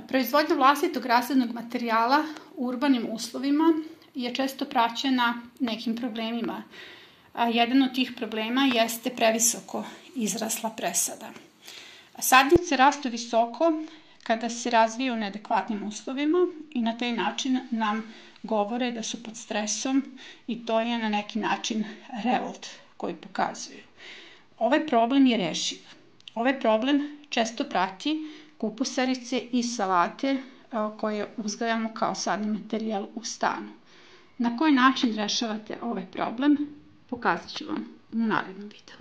Proizvodnja vlastitog rasadnog materijala u urbanim uslovima je često praćena nekim problemima. Jedan od tih problema jeste previsoko izrasla presada. Sadnice rastu visoko kada se razviju u neadekvatnim uslovima i na taj način nam govore da su pod stresom i to je na neki način revolt koji pokazuju. Ovaj problem je rešiv. Ovaj problem često prati kupusarice i salate koje uzgajamo kao sadni materijal u stanu. Na koji način rešavate ovaj problem, pokazat ću vam u narednom videu.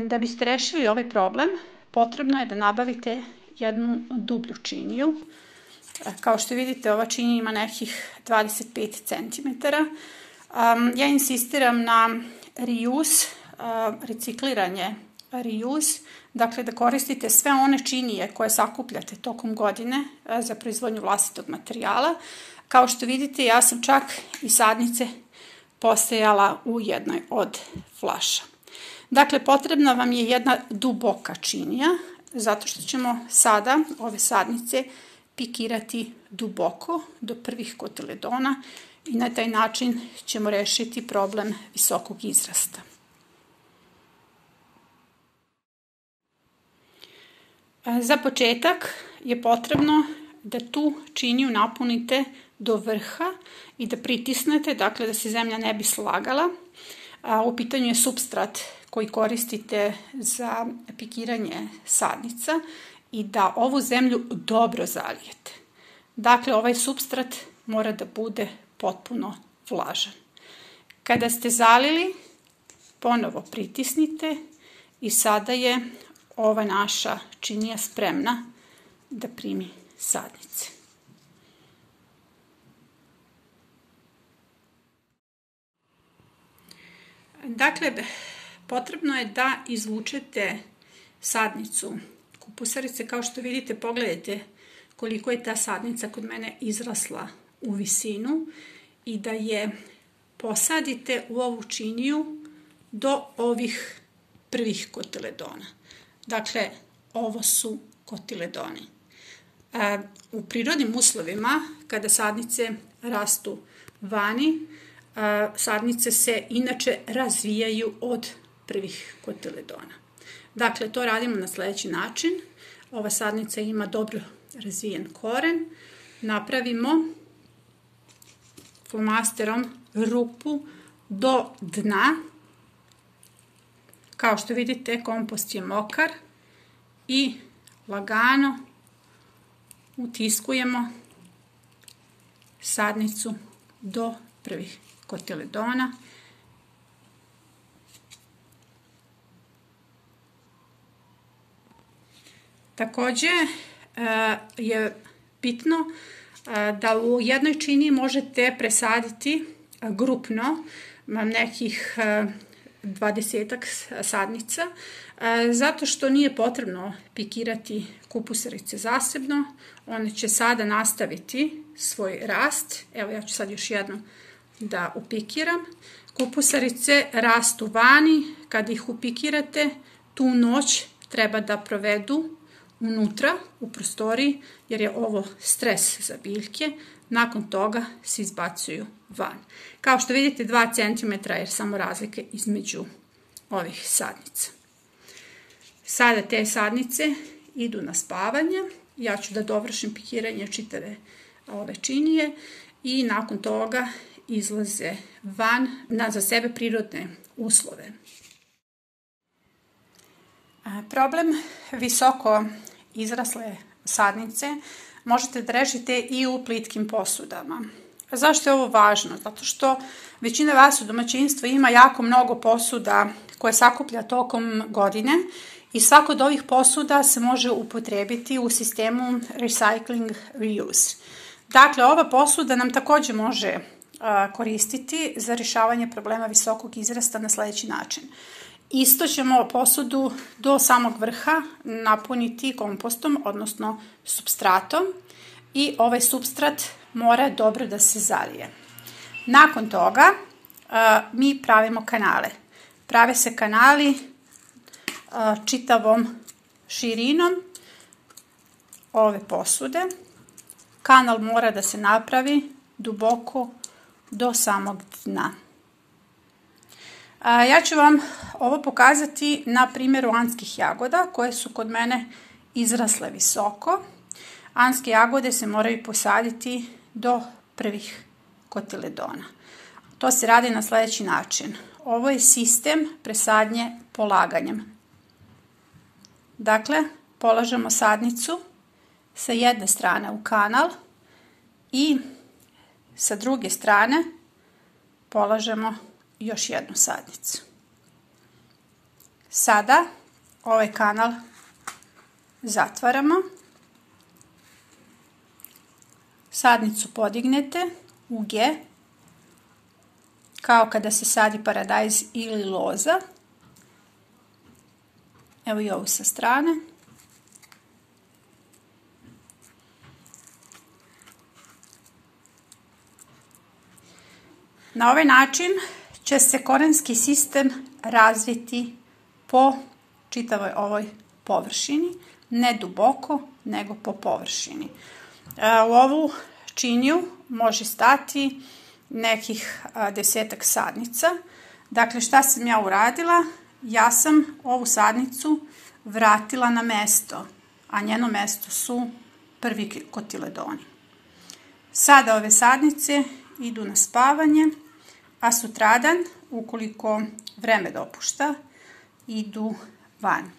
Da biste rešili ovaj problem, potrebno je da nabavite jednu dublju činiju. Kao što vidite, ova činija ima nekih 25 cm. Ja insistiram na reuse, recikliranje reuse, dakle da koristite sve one činije koje sakupljate tokom godine za proizvodnju vlastitog materijala. Kao što vidite, ja sam čak i sadnice posejala u jednoj od flaša. Dakle, potrebna vam je jedna duboka činija, zato što ćemo sada ove sadnice pikirati duboko do prvih kotiledona i na taj način ćemo rešiti problem visokog izrasta. Za početak je potrebno da tu činiju napunite do vrha i da pritisnete, dakle da se zemlja ne bi slagala. U pitanju je supstrat koji koristite za pikiranje sadnica i da ovu zemlju dobro zalijete. Dakle, ovaj supstrat mora da bude potpuno vlažan. Kada ste zalili, ponovo pritisnite i sada je ova naša činija spremna da primi sadnice. Dakle, potrebno je da izvučete sadnicu kupusarice. Kao što vidite, pogledajte koliko je ta sadnica kod mene izrasla u visinu i da je posadite u ovu činiju do ovih prvih kotiledona. Dakle, ovo su kotiledoni. U prirodnim uslovima, kada sadnice rastu vani, sadnice se inače razvijaju od prvih kotiledona. Dakle, to radimo na sljedeći način. Ova sadnica ima dobro razvijen koren. Napravimo flomasterom rupu do dna. Kao što vidite, kompost je mokar i lagano utiskujemo sadnicu do prvih kotiledona. Također je bitno da u jednoj činiji možete presaditi grupno nekih 20-ak sadnica, zato što nije potrebno pikirati kupusarice zasebno. One će sada nastaviti svoj rast. Evo, ja ću sad još jednom da upikiram. Kupusarice rastu vani. Kad ih upikirate, tu noć treba da provedu unutra, u prostoriji, jer je ovo stres za biljke. Nakon toga se izbacuju van. Kao što vidite, 2 cm je samo razlike između ovih sadnica. Sada te sadnice idu na spavanje. Ja ću da dovršim pikiranje čitave ove činije i nakon toga izlaze van na za sebe prirodne uslove. Problem visoko izrasle sadnice možete da rešite i u plitkim posudama. Zašto je ovo važno? Zato što većina vas u domaćinstvu ima jako mnogo posuda koje sakuplja tokom godine i svako od ovih posuda se može upotrebiti u sistemu recycling reuse. Dakle, ova posuda nam također može koristiti za rješavanje problema visokog izrasta na sljedeći način. Isto ćemo posudu do samog vrha napuniti kompostom, odnosno supstratom, i ovaj supstrat mora dobro da se zalije. Nakon toga mi pravimo kanale. Prave se kanali čitavom širinom ove posude. Kanal mora da se napravi duboko do samog dna. Ja ću vam ovo pokazati na primjeru anskih jagoda koje su kod mene izrasle visoko. Anske jagode se moraju posaditi do prvih kotiledona. To se radi na sljedeći način. Ovo je sistem presadnje polaganjem. Dakle, polažemo sadnicu sa jedne strane u kanal i sa druge strane polažemo još jednu sadnicu. Sada ovaj kanal zatvaramo. Sadnicu podignete u G, kao kada se sadi paradajz ili loza. Evo i ovu sa strane. Na ovaj način će se korenski sistem razviti po čitavoj ovoj površini, ne duboko, nego po površini. U ovu činiju može stati nekih 10-ak sadnica. Dakle, šta sam ja uradila? Ja sam ovu sadnicu vratila na mesto, a njeno mesto su prvi kotiledoni. Sada ove sadnice idu na spavanje, a sutradan, ukoliko vreme dopušta, idu van.